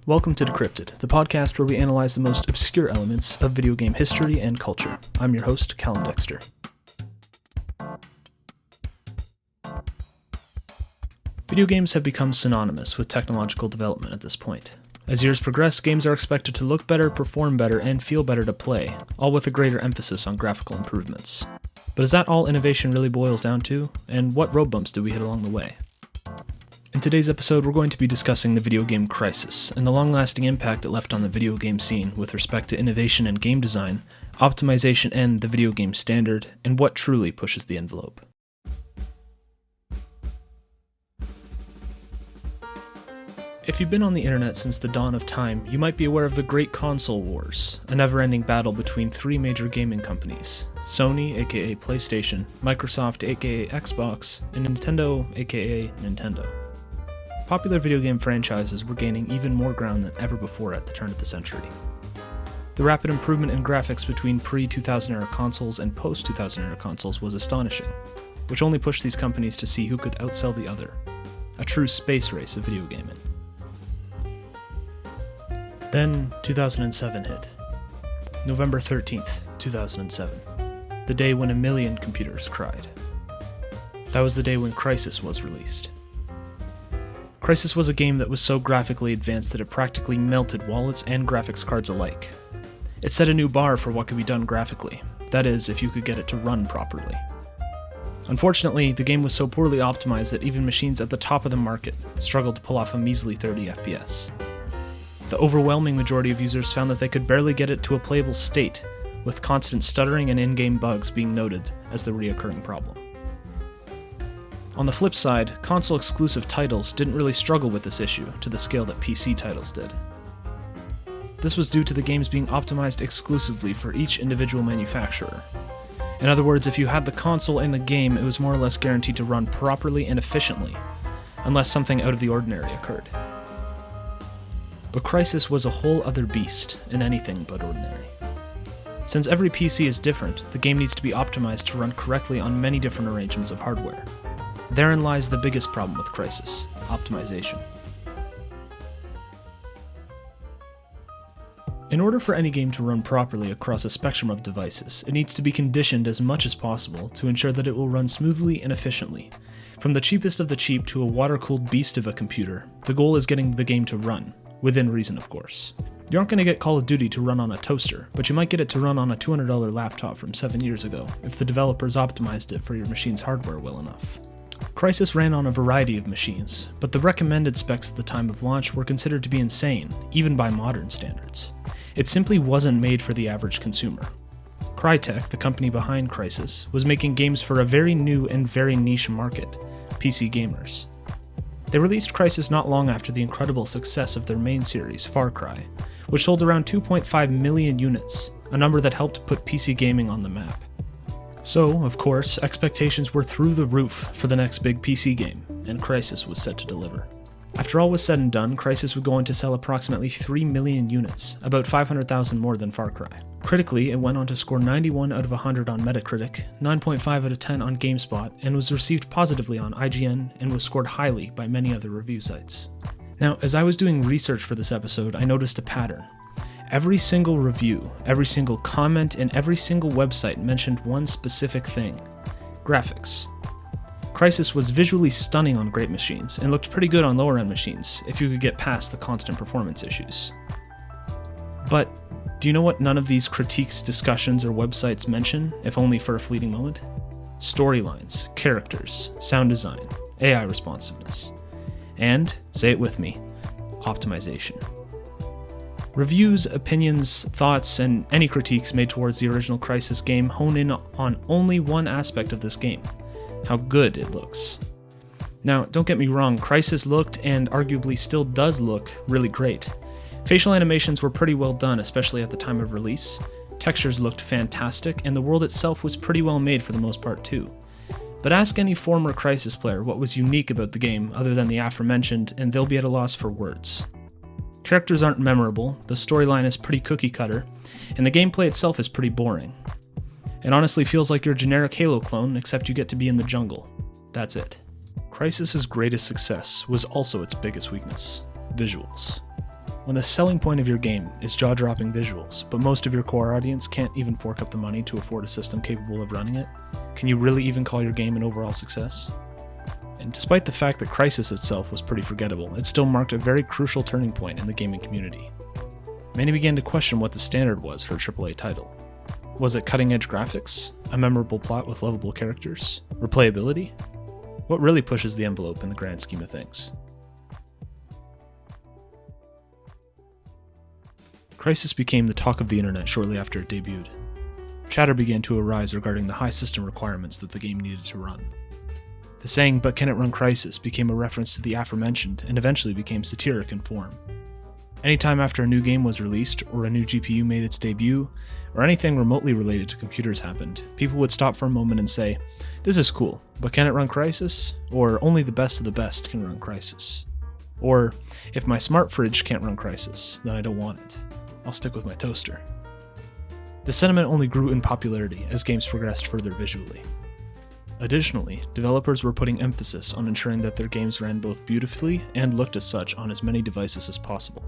Welcome to Decrypted, the podcast where we analyze the most obscure elements of video game history and culture. I'm your host, Callum Dexter. Video games have become synonymous with technological development at this point. As years progress, games are expected to look better, perform better, and feel better to play, all with a greater emphasis on graphical improvements. But is that all innovation really boils down to? And what road bumps did we hit along the way? In today's episode, we're going to be discussing the video game Crysis and the long-lasting impact it left on the video game scene with respect to innovation and game design, optimization and the video game standard, and what truly pushes the envelope. If you've been on the internet since the dawn of time, you might be aware of the Great Console Wars, a never-ending battle between three major gaming companies: Sony, aka PlayStation, Microsoft, aka Xbox, and Nintendo, aka Nintendo. Popular video game franchises were gaining even more ground than ever before at the turn of the century. The rapid improvement in graphics between pre-2000 era consoles and post-2000 era consoles was astonishing, which only pushed these companies to see who could outsell the other. A true space race of video gaming. Then 2007 hit. November 13th, 2007. The day when a million computers cried. That was the day when Crysis was released. Crysis was a game that was so graphically advanced that it practically melted wallets and graphics cards alike. It set a new bar for what could be done graphically, that is, if you could get it to run properly. Unfortunately, the game was so poorly optimized that even machines at the top of the market struggled to pull off a measly 30 FPS. The overwhelming majority of users found that they could barely get it to a playable state, with constant stuttering and in-game bugs being noted as the reoccurring problem. On the flip side, console-exclusive titles didn't really struggle with this issue to the scale that PC titles did. This was due to the games being optimized exclusively for each individual manufacturer. In other words, if you had the console and the game, it was more or less guaranteed to run properly and efficiently, unless something out of the ordinary occurred. But Crysis was a whole other beast, and anything but ordinary. Since every PC is different, the game needs to be optimized to run correctly on many different arrangements of hardware. Therein lies the biggest problem with Crysis: optimization. In order for any game to run properly across a spectrum of devices, it needs to be conditioned as much as possible to ensure that it will run smoothly and efficiently. From the cheapest of the cheap to a water-cooled beast of a computer, the goal is getting the game to run, within reason of course. You aren't going to get Call of Duty to run on a toaster, but you might get it to run on a $200 laptop from 7 years ago, if the developers optimized it for your machine's hardware well enough. Crysis ran on a variety of machines, but the recommended specs at the time of launch were considered to be insane, even by modern standards. It simply wasn't made for the average consumer. Crytek, the company behind Crysis, was making games for a very new and very niche market: PC gamers. They released Crysis not long after the incredible success of their main series, Far Cry, which sold around 2.5 million units, a number that helped put PC gaming on the map. So, of course, expectations were through the roof for the next big PC game, and Crysis was set to deliver. After all was said and done, Crysis would go on to sell approximately 3 million units, about 500,000 more than Far Cry. Critically, it went on to score 91 out of 100 on Metacritic, 9.5 out of 10 on GameSpot, and was received positively on IGN and was scored highly by many other review sites. Now, as I was doing research for this episode, I noticed a pattern. Every single review, every single comment, and every single website mentioned one specific thing: graphics. Crysis was visually stunning on great machines, and looked pretty good on lower-end machines, if you could get past the constant performance issues. But do you know what none of these critiques, discussions, or websites mention, if only for a fleeting moment? Storylines, characters, sound design, AI responsiveness, and, say it with me, optimization. Reviews, opinions, thoughts, and any critiques made towards the original Crysis game hone in on only one aspect of this game: how good it looks. Now, don't get me wrong, Crysis looked, and arguably still does look, really great. Facial animations were pretty well done, especially at the time of release. Textures looked fantastic, and the world itself was pretty well made for the most part too. But ask any former Crysis player what was unique about the game other than the aforementioned, and they'll be at a loss for words. Characters aren't memorable, the storyline is pretty cookie cutter, and the gameplay itself is pretty boring. It honestly feels like your generic Halo clone, except you get to be in the jungle. That's it. Crysis's greatest success was also its biggest weakness: visuals. When the selling point of your game is jaw-dropping visuals, but most of your core audience can't even fork up the money to afford a system capable of running it, can you really even call your game an overall success? And despite the fact that Crysis itself was pretty forgettable, it still marked a very crucial turning point in the gaming community. Many began to question what the standard was for a AAA title. Was it cutting-edge graphics? A memorable plot with lovable characters? Replayability? What really pushes the envelope in the grand scheme of things? Crysis became the talk of the internet shortly after it debuted. Chatter began to arise regarding the high system requirements that the game needed to run. The saying, "but can it run Crysis?" became a reference to the aforementioned and eventually became satiric in form. Anytime after a new game was released, or a new GPU made its debut, or anything remotely related to computers happened, people would stop for a moment and say, "This is cool, but can it run Crysis?" Or, "Only the best of the best can run Crysis." Or, "If my smart fridge can't run Crysis, then I don't want it. I'll stick with my toaster." The sentiment only grew in popularity as games progressed further visually. Additionally, developers were putting emphasis on ensuring that their games ran both beautifully and looked as such on as many devices as possible.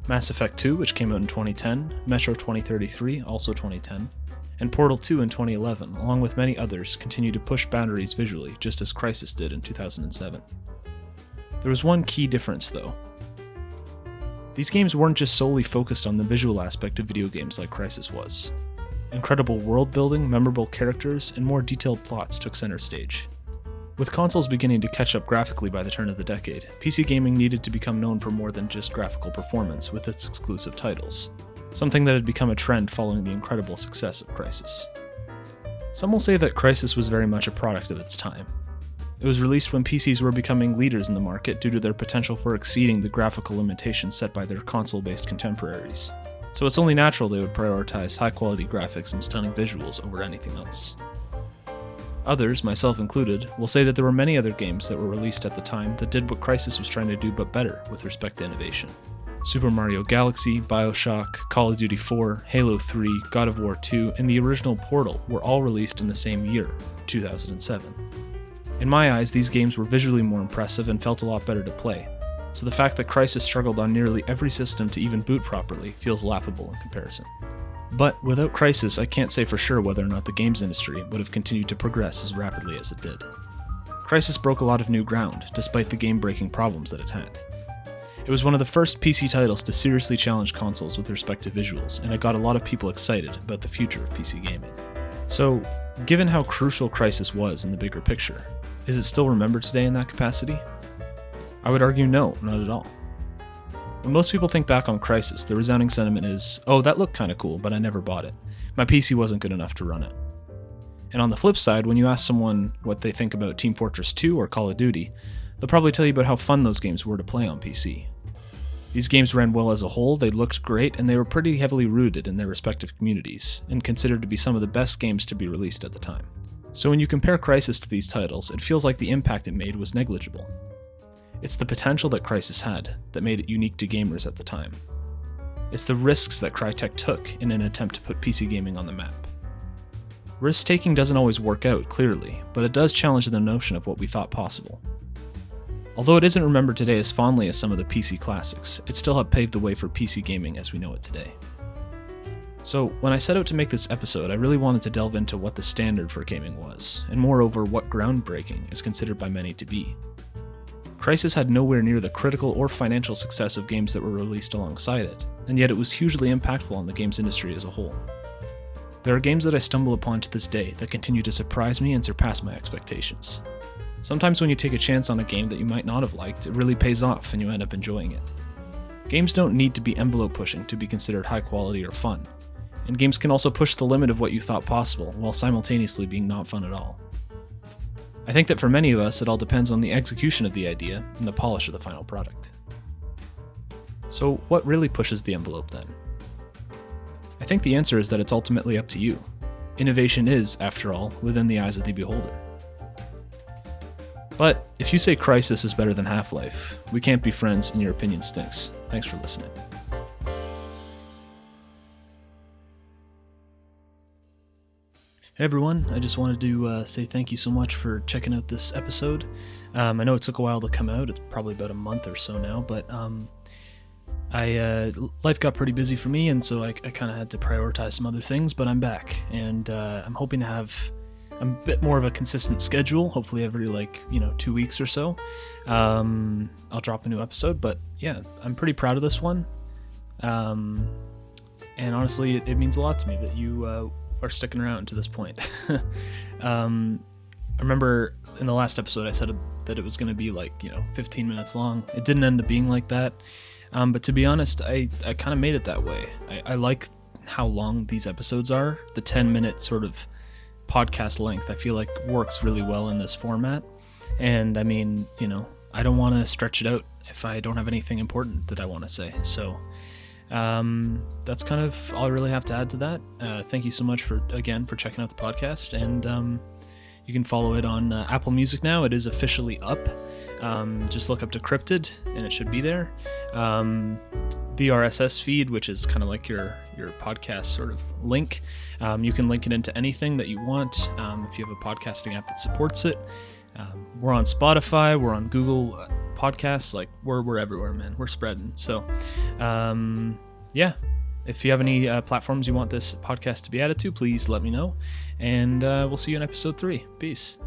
Mass Effect 2, which came out in 2010, Metro 2033, also 2010, and Portal 2 in 2011, along with many others, continued to push boundaries visually, just as Crysis did in 2007. There was one key difference, though. These games weren't just solely focused on the visual aspect of video games like Crysis was. Incredible world building, memorable characters, and more detailed plots took center stage. With consoles beginning to catch up graphically by the turn of the decade, PC gaming needed to become known for more than just graphical performance with its exclusive titles, something that had become a trend following the incredible success of Crysis. Some will say that Crysis was very much a product of its time. It was released when PCs were becoming leaders in the market due to their potential for exceeding the graphical limitations set by their console-based contemporaries. So it's only natural they would prioritize high-quality graphics and stunning visuals over anything else. Others, myself included, will say that there were many other games that were released at the time that did what Crysis was trying to do but better with respect to innovation. Super Mario Galaxy, BioShock, Call of Duty 4, Halo 3, God of War 2, and the original Portal were all released in the same year, 2007. In my eyes, these games were visually more impressive and felt a lot better to play, so the fact that Crysis struggled on nearly every system to even boot properly feels laughable in comparison. But without Crysis, I can't say for sure whether or not the games industry would have continued to progress as rapidly as it did. Crysis broke a lot of new ground, despite the game-breaking problems that it had. It was one of the first PC titles to seriously challenge consoles with respect to visuals, and it got a lot of people excited about the future of PC gaming. So, given how crucial Crysis was in the bigger picture, is it still remembered today in that capacity? I would argue no, not at all. When most people think back on Crysis, the resounding sentiment is, "Oh, that looked kinda cool, but I never bought it. My PC wasn't good enough to run it." And on the flip side, when you ask someone what they think about Team Fortress 2 or Call of Duty, they'll probably tell you about how fun those games were to play on PC. These games ran well as a whole, they looked great, and they were pretty heavily rooted in their respective communities, and considered to be some of the best games to be released at the time. So when you compare Crysis to these titles, it feels like the impact it made was negligible. It's the potential that Crysis had that made it unique to gamers at the time. It's the risks that Crytek took in an attempt to put PC gaming on the map. Risk-taking doesn't always work out, clearly, but it does challenge the notion of what we thought possible. Although it isn't remembered today as fondly as some of the PC classics, it still helped pave the way for PC gaming as we know it today. So, when I set out to make this episode, I really wanted to delve into what the standard for gaming was, and moreover what groundbreaking is considered by many to be. Crysis had nowhere near the critical or financial success of games that were released alongside it, and yet it was hugely impactful on the games industry as a whole. There are games that I stumble upon to this day that continue to surprise me and surpass my expectations. Sometimes when you take a chance on a game that you might not have liked, it really pays off and you end up enjoying it. Games don't need to be envelope pushing to be considered high quality or fun, and games can also push the limit of what you thought possible while simultaneously being not fun at all. I think that for many of us, it all depends on the execution of the idea and the polish of the final product. So what really pushes the envelope then? I think the answer is that it's ultimately up to you. Innovation is, after all, within the eyes of the beholder. But if you say Crysis is better than Half-Life, we can't be friends and your opinion stinks. Thanks for listening. Hey everyone, I just wanted to say thank you so much for checking out this episode. I know it took a while to come out, it's probably about a month or so now, but Life got pretty busy for me, and so I kind of had to prioritize some other things, but I'm back, and I'm hoping to have a bit more of a consistent schedule, hopefully every 2 weeks or so. I'll drop a new episode, but yeah, I'm pretty proud of this one. And honestly, it means a lot to me that you are sticking around to this point. I remember in the last episode I said that it was going to be 15 minutes long. It didn't end up being like that, but to be honest, I kind of made it that way. I like how long these episodes are. The 10-minute sort of podcast length I feel like works really well in this format, and I mean, I don't want to stretch it out if I don't have anything important that I want to say. So that's kind of all I really have to add to that. Thank you so much for checking out the podcast, and you can follow it on Apple Music now. It is officially up. Just look up Decrypted and it should be there. The RSS feed, which is kind of like your podcast sort of link, you can link it into anything that you want if you have a podcasting app that supports it. We're on Spotify, we're on Google Podcasts, we're everywhere, man. We're spreading. So yeah, if you have any platforms you want this podcast to be added to, please let me know, and we'll see you in episode 3. Peace.